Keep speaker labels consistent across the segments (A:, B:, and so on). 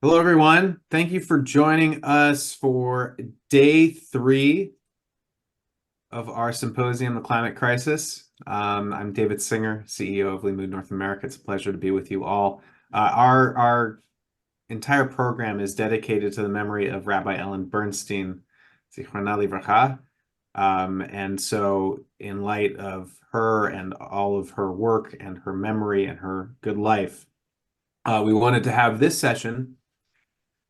A: Hello, everyone. Thank you for joining us for day 3 of our symposium, The Climate Crisis. I'm David Singer, CEO of Mood North America. It's a pleasure to be with you all. Our entire program is dedicated to the memory of Rabbi Ellen Bernstein, Zichrona Livracha. And so, in light of her and all of her work and her memory and her good life, we wanted to have this session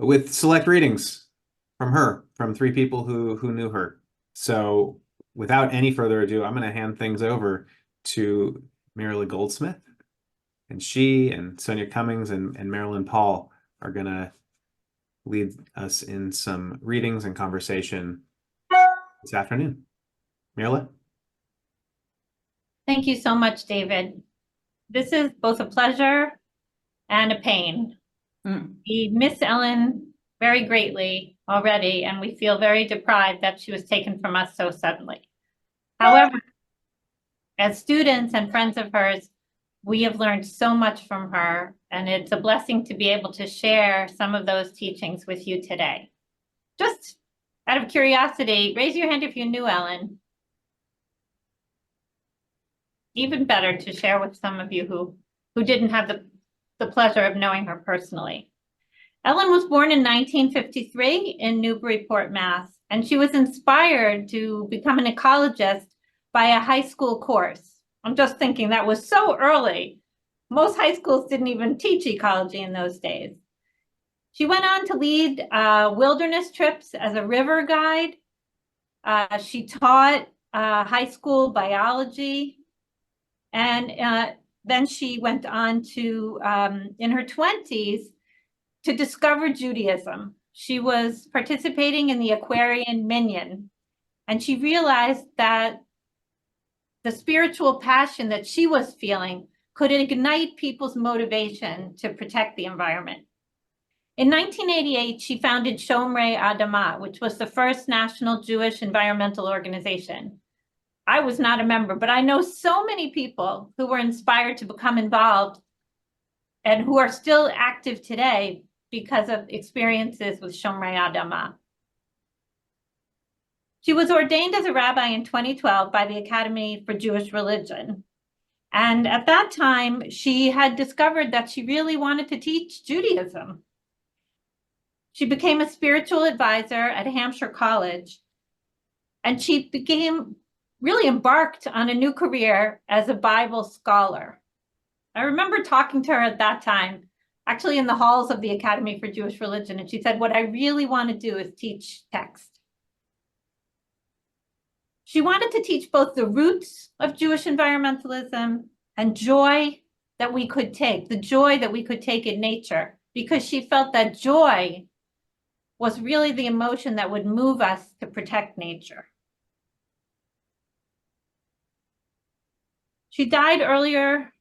A: with select readings from her, from 3 people who knew her. So without any further ado, I'm going to hand things over to Mirla Goldsmith. And she and Sonia Cummings and Marilyn Paul are going to lead us in some readings and conversation this afternoon. Mirla?
B: Thank you so much, David. This is both a pleasure and a pain. We miss Ellen very greatly already, and we feel very deprived that she was taken from us so suddenly. However, as students and friends of hers, we have learned so much from her, and it's a blessing to be able to share some of those teachings with you today. Just out of curiosity, raise your hand if you knew Ellen. Even better to share with some of you who didn't have the pleasure of knowing her personally. Ellen was born in 1953 in Newburyport, Mass, and she was inspired to become an ecologist by a high school course. I'm just thinking that was so early. Most high schools didn't even teach ecology in those days. She went on to lead wilderness trips as a river guide. She taught high school biology. And then she went on to, in her 20s, to discover Judaism. She was participating in the Aquarian Minyan, and she realized that the spiritual passion that she was feeling could ignite people's motivation to protect the environment. In 1988, she founded Shomrei Adama, which was the first national Jewish environmental organization. I was not a member, but I know so many people who were inspired to become involved and who are still active today because of experiences with Shomrei Adama. She was ordained as a rabbi in 2012 by the Academy for Jewish Religion. And at that time, she had discovered that she really wanted to teach Judaism. She became a spiritual advisor at Hampshire College, and she really embarked on a new career as a Bible scholar. I remember talking to her at that time, actually in the halls of the Academy for Jewish Religion, and she said, what I really want to do is teach text. She wanted to teach both the roots of Jewish environmentalism and joy that we could take, the joy that we could take in nature, because she felt that joy was really the emotion that would move us to protect nature. She died earlier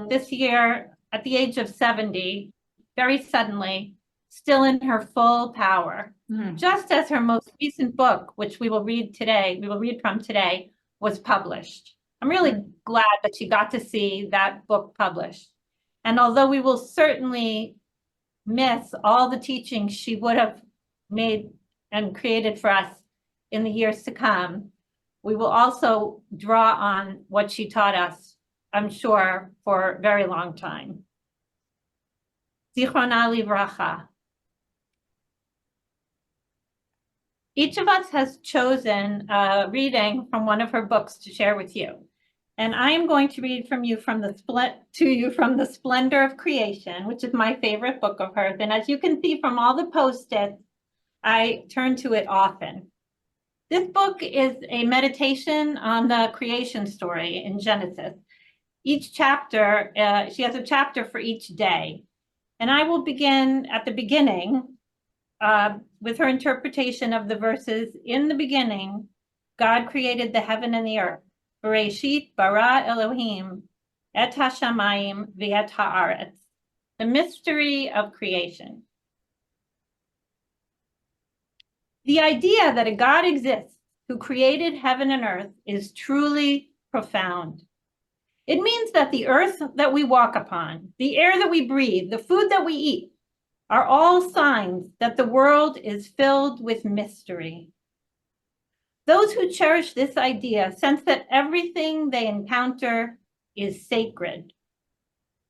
B: this year at the age of 70, very suddenly, still in her full power, just as her most recent book, which we will read from today, was published. I'm really glad that she got to see that book published. And although we will certainly miss all the teachings she would have made and created for us in the years to come, we will also draw on what she taught us, I'm sure, for a very long time. Zichrona Livracha. Each of us has chosen a reading from one of her books to share with you. And I am going to read to you from the Splendor of Creation, which is my favorite book of hers. And as you can see from all the post-its, I turn to it often. This book is a meditation on the creation story in Genesis. Each chapter, she has a chapter for each day. And I will begin at the beginning with her interpretation of the verses. In the beginning, God created the heaven and the earth. Bereshit bara Elohim et hashamayim v'et haaretz. The mystery of creation. The idea that a God exists who created heaven and earth is truly profound. It means that the earth that we walk upon, the air that we breathe, the food that we eat, are all signs that the world is filled with mystery. Those who cherish this idea sense that everything they encounter is sacred.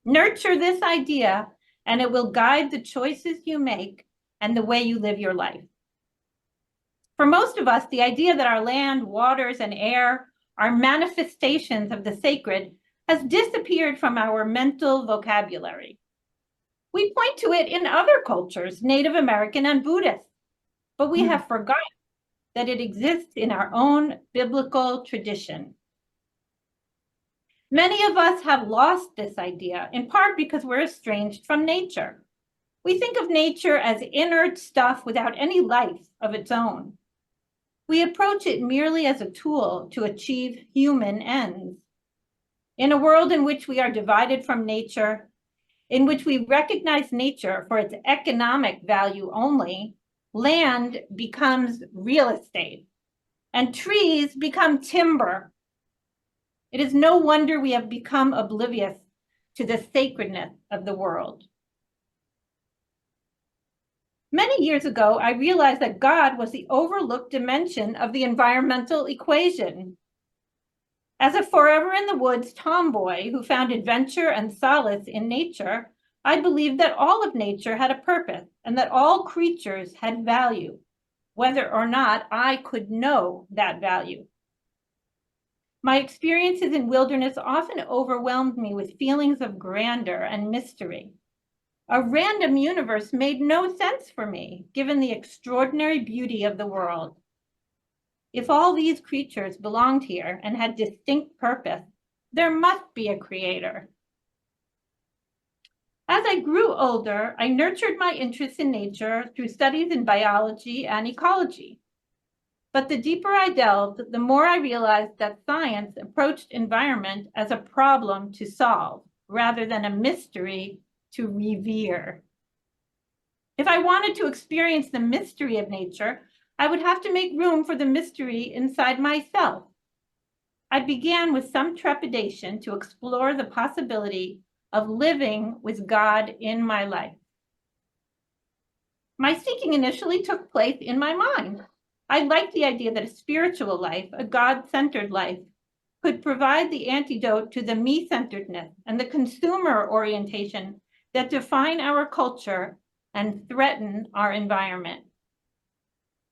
B: Nurture this idea, and it will guide the choices you make and the way you live your life. For most of us, the idea that our land, waters, and air are manifestations of the sacred has disappeared from our mental vocabulary. We point to it in other cultures, Native American and Buddhist, but we have forgotten that it exists in our own biblical tradition. Many of us have lost this idea, in part because we're estranged from nature. We think of nature as inert stuff without any life of its own. We approach it merely as a tool to achieve human ends. In a world in which we are divided from nature, in which we recognize nature for its economic value only, land becomes real estate, and trees become timber. It is no wonder we have become oblivious to the sacredness of the world. Many years ago, I realized that God was the overlooked dimension of the environmental equation. As a forever in the woods tomboy who found adventure and solace in nature, I believed that all of nature had a purpose and that all creatures had value, whether or not I could know that value. My experiences in wilderness often overwhelmed me with feelings of grandeur and mystery. A random universe made no sense for me, given the extraordinary beauty of the world. If all these creatures belonged here and had distinct purpose, there must be a creator. As I grew older, I nurtured my interest in nature through studies in biology and ecology. But the deeper I delved, the more I realized that science approached environment as a problem to solve, rather than a mystery to revere. If I wanted to experience the mystery of nature, I would have to make room for the mystery inside myself. I began with some trepidation to explore the possibility of living with God in my life. My seeking initially took place in my mind. I liked the idea that a spiritual life, a God-centered life, could provide the antidote to the me-centeredness and the consumer orientation that define our culture and threaten our environment.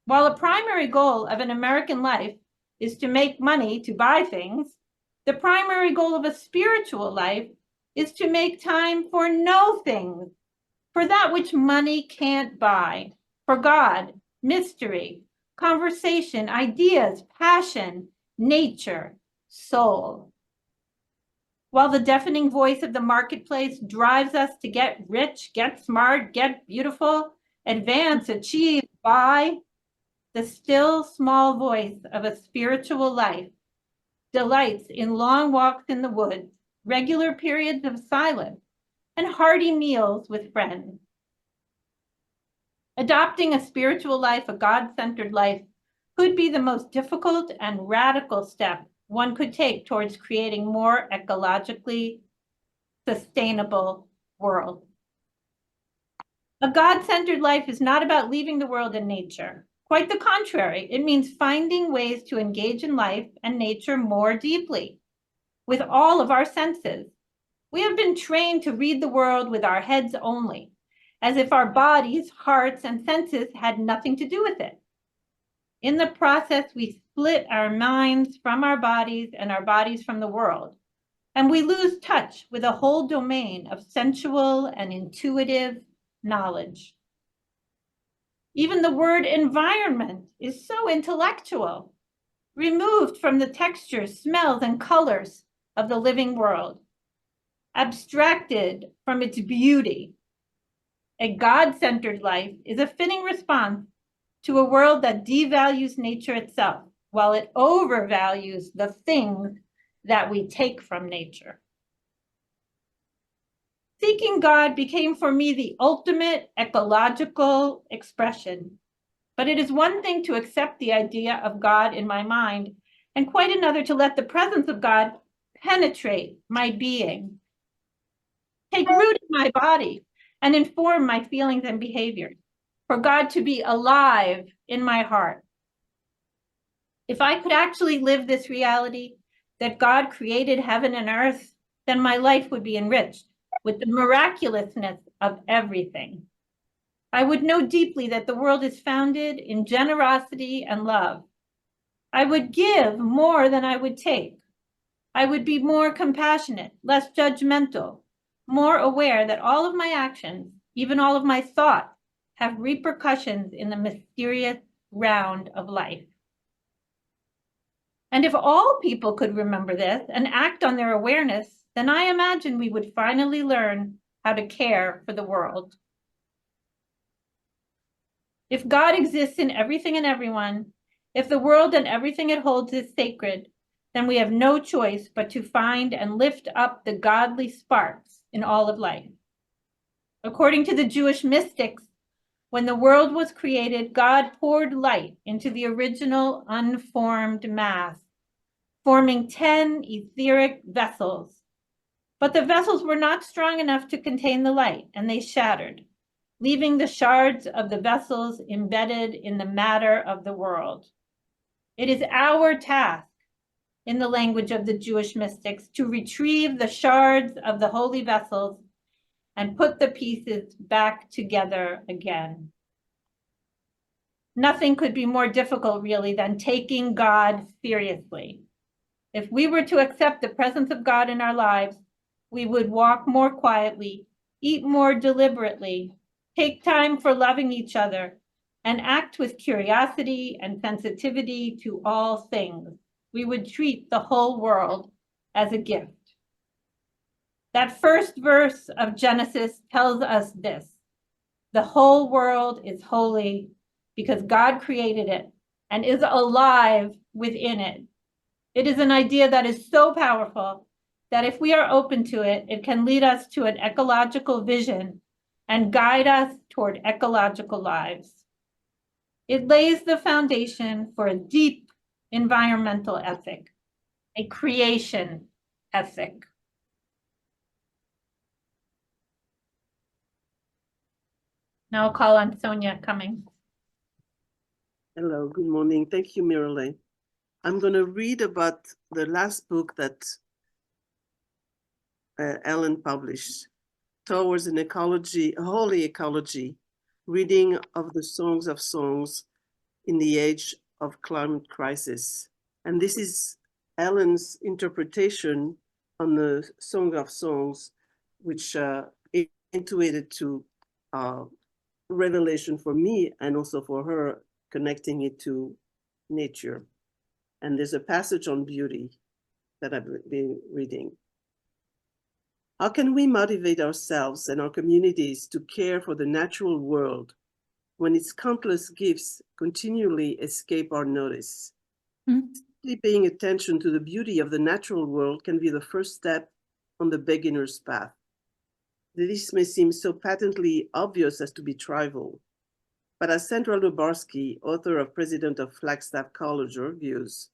B: While a primary goal of an American life is to make money to buy things, the primary goal of a spiritual life is to make time for no things, for that which money can't buy, for God, mystery, conversation, ideas, passion, nature, soul. While the deafening voice of the marketplace drives us to get rich, get smart, get beautiful, advance, achieve, buy, the still small voice of a spiritual life delights in long walks in the woods, regular periods of silence, and hearty meals with friends. Adopting a spiritual life, a God-centered life, could be the most difficult and radical step one could take towards creating a more ecologically sustainable world. A God-centered life is not about leaving the world and nature. Quite the contrary, it means finding ways to engage in life and nature more deeply, with all of our senses. We have been trained to read the world with our heads only, as if our bodies, hearts, and senses had nothing to do with it. In the process, we split our minds from our bodies and our bodies from the world, and we lose touch with a whole domain of sensual and intuitive knowledge. Even the word environment is so intellectual, removed from the textures, smells, and colors of the living world, abstracted from its beauty. A God-centered life is a fitting response to a world that devalues nature itself, while it overvalues the things that we take from nature. Seeking God became for me the ultimate ecological expression. But it is one thing to accept the idea of God in my mind, and quite another to let the presence of God penetrate my being, take root in my body, and inform my feelings and behaviors, for God to be alive in my heart. If I could actually live this reality that God created heaven and earth, then my life would be enriched with the miraculousness of everything. I would know deeply that the world is founded in generosity and love. I would give more than I would take. I would be more compassionate, less judgmental, more aware that all of my actions, even all of my thoughts, have repercussions in the mysterious round of life. And if all people could remember this and act on their awareness, then I imagine we would finally learn how to care for the world. If God exists in everything and everyone, if the world and everything it holds is sacred, then we have no choice but to find and lift up the godly sparks in all of life. According to the Jewish mystics, when the world was created, God poured light into the original unformed mass, forming 10 etheric vessels. But the vessels were not strong enough to contain the light, and they shattered, leaving the shards of the vessels embedded in the matter of the world. It is our task, in the language of the Jewish mystics, to retrieve the shards of the holy vessels and put the pieces back together again. Nothing could be more difficult, really, than taking God seriously. If we were to accept the presence of God in our lives, we would walk more quietly, eat more deliberately, take time for loving each other, and act with curiosity and sensitivity to all things. We would treat the whole world as a gift. That first verse of Genesis tells us this: the whole world is holy because God created it and is alive within it. It is an idea that is so powerful that if we are open to it, it can lead us to an ecological vision and guide us toward ecological lives. It lays the foundation for a deep environmental ethic, a creation ethic. Now I'll call on Sonia Cummings.
C: Hello, good morning. Thank you, Miralay. I'm going to read about the last book that Ellen published, Towards an Ecology, a Holy Ecology, reading of the Songs of Songs in the Age of Climate Crisis. And this is Ellen's interpretation on the Song of Songs, which intuited to revelation for me and also for her, connecting it to nature. And there's a passage on beauty that I've been reading. How can we motivate ourselves and our communities to care for the natural world when its countless gifts continually escape our notice? Simply paying attention to the beauty of the natural world can be the first step on the beginner's path. This may seem so patently obvious as to be trivial, but as Sandra Lubarsky, author of President of Flagstaff College, argues,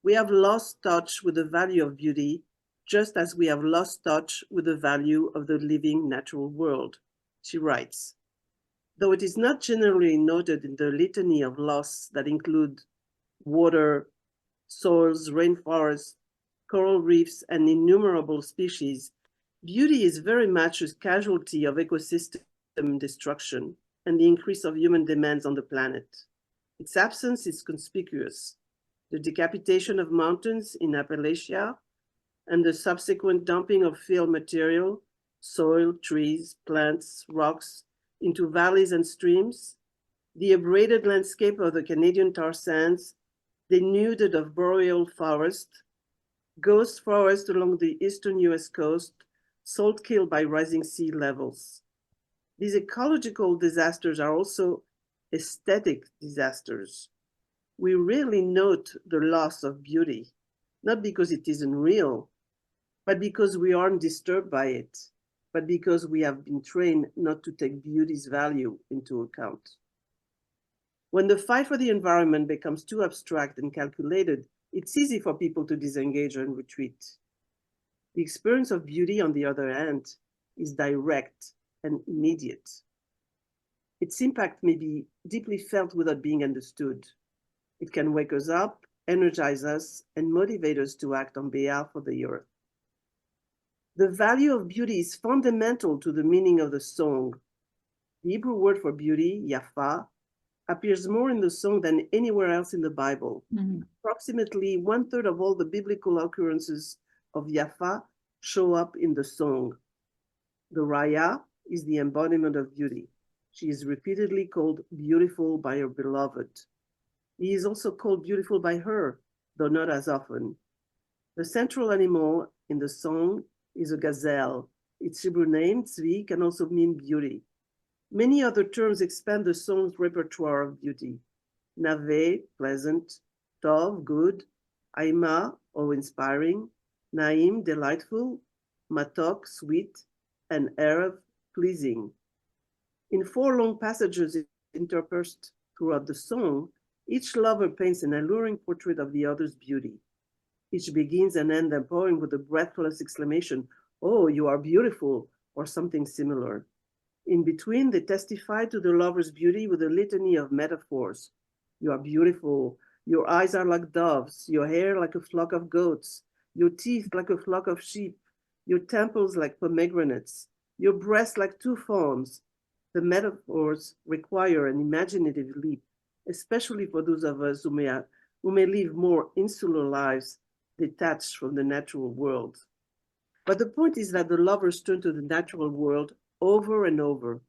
C: we have lost touch with the value of beauty, just as we have lost touch with the value of the living natural world. She writes, though it is not generally noted in the litany of loss that include water, soils, rainforests, coral reefs, and innumerable species, beauty is very much a casualty of ecosystem destruction and the increase of human demands on the planet. Its absence is conspicuous. The decapitation of mountains in Appalachia and the subsequent dumping of fill material, soil, trees, plants, rocks into valleys and streams, the abraded landscape of the Canadian tar sands, denuded of boreal forest, ghost forest along the eastern US coast, salt killed by rising sea levels. These ecological disasters are also aesthetic disasters. We rarely note the loss of beauty, not because it isn't real, but because we aren't disturbed by it, but because we have been trained not to take beauty's value into account. When the fight for the environment becomes too abstract and calculated, it's easy for people to disengage and retreat. The experience of beauty, on the other hand, is direct and immediate. Its impact may be deeply felt without being understood. It can wake us up, energize us, and motivate us to act on behalf of the earth. The value of beauty is fundamental to the meaning of the song. The Hebrew word for beauty, yafa, appears more in the song than anywhere else in the Bible. Approximately 1/3 of all the biblical occurrences of yafa show up in the song. The Raya is the embodiment of beauty. She is repeatedly called beautiful by her beloved. He is also called beautiful by her, though not as often. The central animal in the song is a gazelle. Its Hebrew name, tzvi, can also mean beauty. Many other terms expand the song's repertoire of beauty. Nave, pleasant; tov, good; aima, awe-inspiring; naim, delightful; matok, sweet; and erev, pleasing. In 4 long passages interspersed throughout the song, each lover paints an alluring portrait of the other's beauty. Each begins and ends the poem with a breathless exclamation, "Oh, you are beautiful," or something similar. In between, they testify to the lover's beauty with a litany of metaphors. You are beautiful. Your eyes are like doves, your hair like a flock of goats, your teeth like a flock of sheep, your temples like pomegranates, your breasts like 2 fawns. The metaphors require an imaginative leap, especially for those of us who may live more insular lives detached from the natural world. But the point is that the lovers turn to the natural world over and over,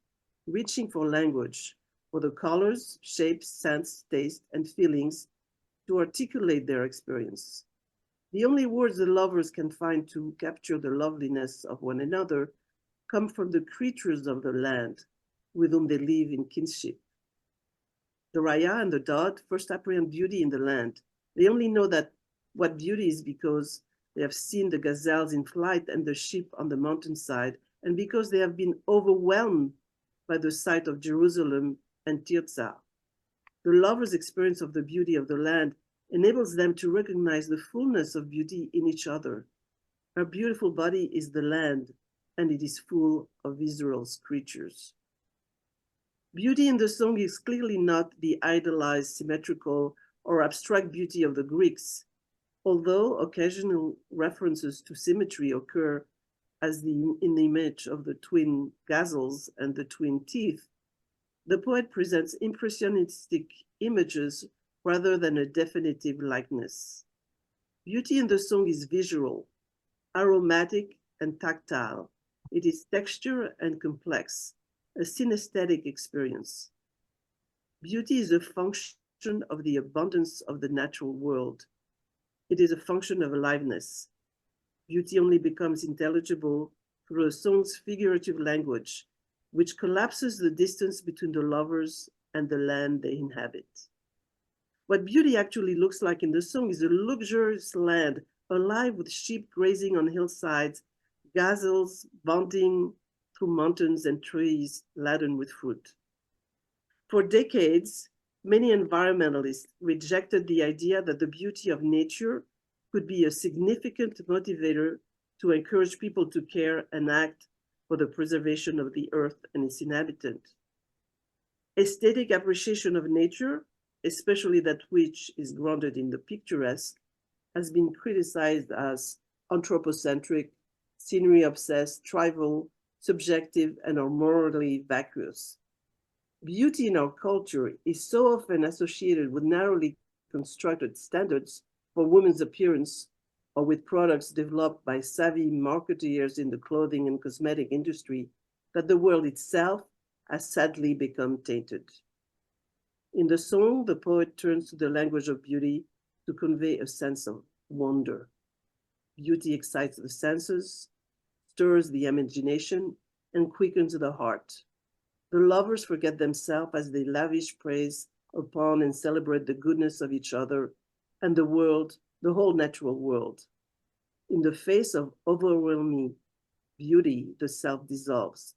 C: reaching for language, for the colors, shapes, scents, taste, and feelings to articulate their experience. The only words the lovers can find to capture the loveliness of one another come from the creatures of the land with whom they live in kinship. The Raya and the Dod first apprehend beauty in the land. They only know that what beauty is because they have seen the gazelles in flight and the sheep on the mountainside, and because they have been overwhelmed by the sight of Jerusalem and Tirzah. The lovers' experience of the beauty of the land enables them to recognize the fullness of beauty in each other. Her beautiful body is the land, and it is full of Israel's creatures. Beauty in the song is clearly not the idealized, symmetrical, or abstract beauty of the Greeks, although occasional references to symmetry occur as in the image of the twin gazelles and the twin teeth. The poet presents impressionistic images rather than a definitive likeness. Beauty in the song is visual, aromatic, and tactile. It is texture and complex, a synesthetic experience. Beauty is a function of the abundance of the natural world. It is a function of aliveness. Beauty only becomes intelligible through a song's figurative language, which collapses the distance between the lovers and the land they inhabit. What beauty actually looks like in the song is a luxurious land alive with sheep grazing on hillsides, gazelles bounding through mountains, and trees laden with fruit. For decades, many environmentalists rejected the idea that the beauty of nature could be a significant motivator to encourage people to care and act for the preservation of the earth and its inhabitants. Aesthetic appreciation of nature, especially that which is grounded in the picturesque, has been criticized as anthropocentric, scenery-obsessed, trivial, subjective, and morally vacuous. Beauty in our culture is so often associated with narrowly constructed standards for women's appearance or with products developed by savvy marketeers in the clothing and cosmetic industry that the world itself has sadly become tainted. In the song, the poet turns to the language of beauty to convey a sense of wonder. Beauty excites the senses, stirs the imagination, and quickens the heart. The lovers forget themselves as they lavish praise upon and celebrate the goodness of each other and the world, the whole natural world. In the face of overwhelming beauty, the self dissolves.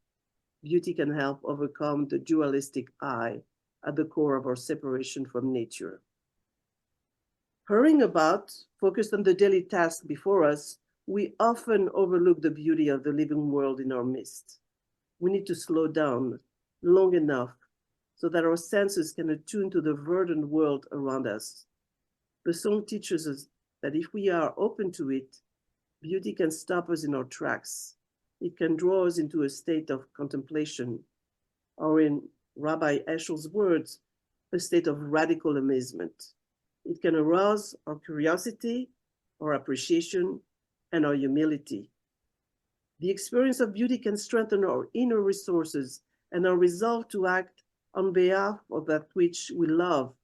C: Beauty can help overcome the dualistic I at the core of our separation from nature. Hurrying about, focused on the daily task before us, we often overlook the beauty of the living world in our midst. we need to slow down long enough so that our senses can attune to the verdant world around us. The song teaches us that if we are open to it, beauty can stop us in our tracks. It can draw us into a state of contemplation, or in Rabbi Eshel's words, a state of radical amazement. It can arouse our curiosity, our appreciation, and our humility. The experience of beauty can strengthen our inner resources and our resolve to act on behalf of that which we love.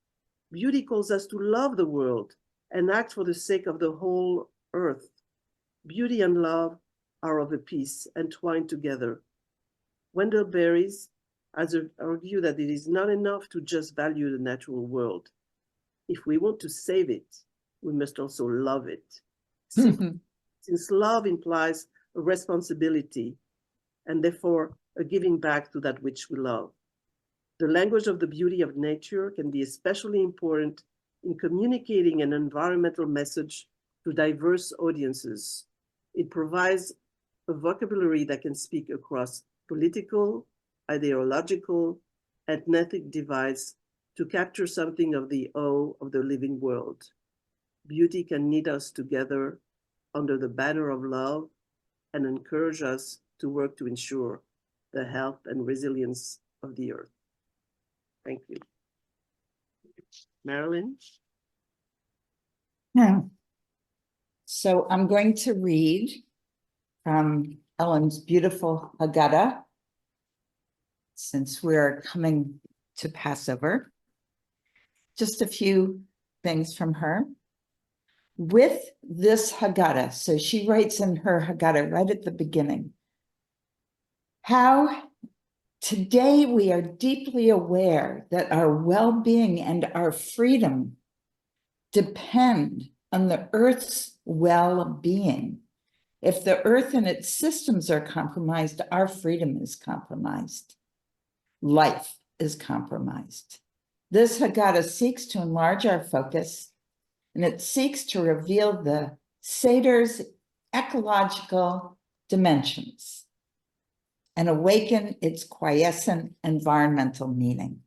C: Beauty calls us to love the world and act for the sake of the whole earth. Beauty and love are of a piece, entwined together. Wendell Berry has argued that it is not enough to just value the natural world. If we want to save it, we must also love it. Since love implies a responsibility and therefore a giving back to that which we love. The language of the beauty of nature can be especially important in communicating an environmental message to diverse audiences. It provides a vocabulary that can speak across political, ideological, and ethnic divides to capture something of the awe of the living world. Beauty can knit us together under the banner of love and encourage us to work to ensure the health and resilience of the earth. Thank you. Marilyn?
D: Yeah. So I'm going to read from Ellen's beautiful Haggadah, since we're coming to Passover. Just a few things from her. With this Haggadah, so she writes in her Haggadah right at the beginning, how today we are deeply aware that our well-being and our freedom depend on the earth's well-being. If the earth and its systems are compromised, our freedom is compromised. Life is compromised. This Haggadah seeks to enlarge our focus, and it seeks to reveal the Seder's ecological dimensions and awaken its quiescent environmental meaning.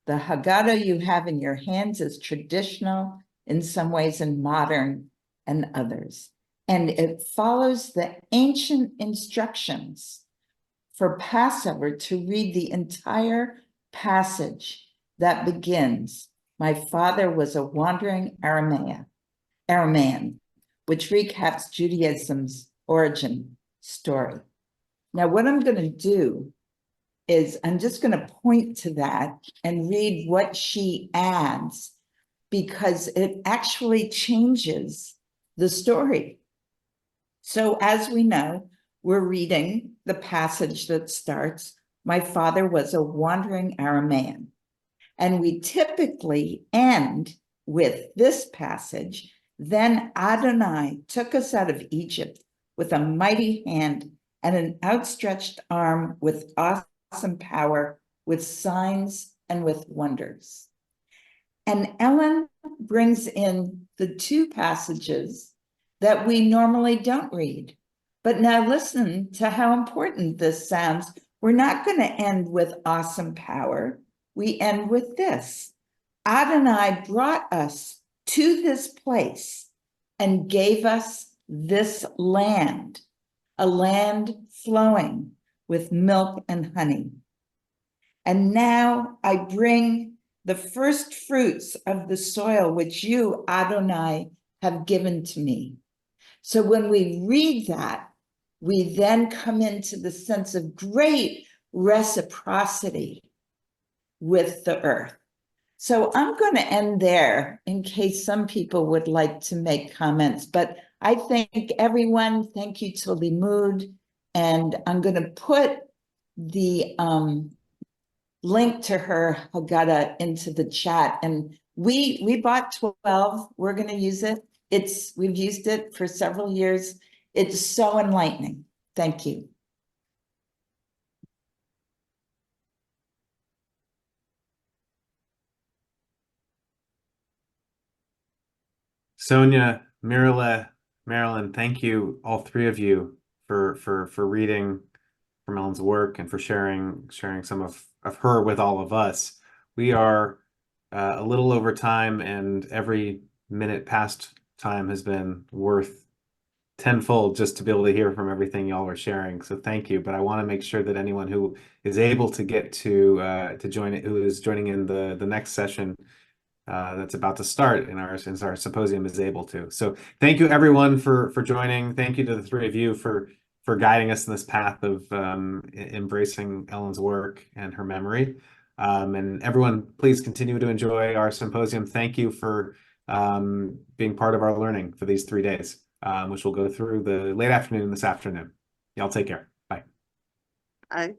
D: The Haggadah you have in your hands is traditional in some ways and modern in others. And it follows the ancient instructions for Passover to read the entire passage that begins, "My father was a wandering Aramaean," which recaps Judaism's origin story. Now, what I'm going to do is I'm just going to point to that and read what she adds, because it actually changes the story. So as we know, we're reading the passage that starts, "My father was a wandering Aramaean." And we typically end with this passage, "Then Adonai took us out of Egypt with a mighty hand and an outstretched arm with awesome power, with signs and with wonders." And Ellen brings in the two passages that we normally don't read. But now listen to how important this sounds. We're not going to end with awesome power. We end with this: Adonai brought us to this place and gave us this land, a land flowing with milk and honey. And now I bring the first fruits of the soil which you, Adonai, have given to me. So when we read that, we then come into the sense of great reciprocity with the earth. So I'm going to end there in case some people would like to make comments, but I thank everyone. Thank you to Limud, and I'm going to put the link to her Haggadah into the chat. And we bought 12. We're going to use it. We've used it for several years. It's so enlightening. Thank you.
A: Sonia, Mirala, Marilyn, thank you, all three of you, for reading Ellen's work and for sharing some of her with all of us. We are a little over time, and every minute past time has been worth tenfold just to be able to hear from everything y'all are sharing. So thank you. But I want to make sure that anyone who is able to get to join it, who is joining in the next session that's about to start in our since our symposium is able to. So thank you everyone for joining. Thank you to the three of you for guiding us in this path of embracing Ellen's work and her memory. And everyone, please continue to enjoy our symposium. Thank you for being part of our learning for these 3 days, which will go through the late afternoon this afternoon. Y'all take care. Bye.
C: I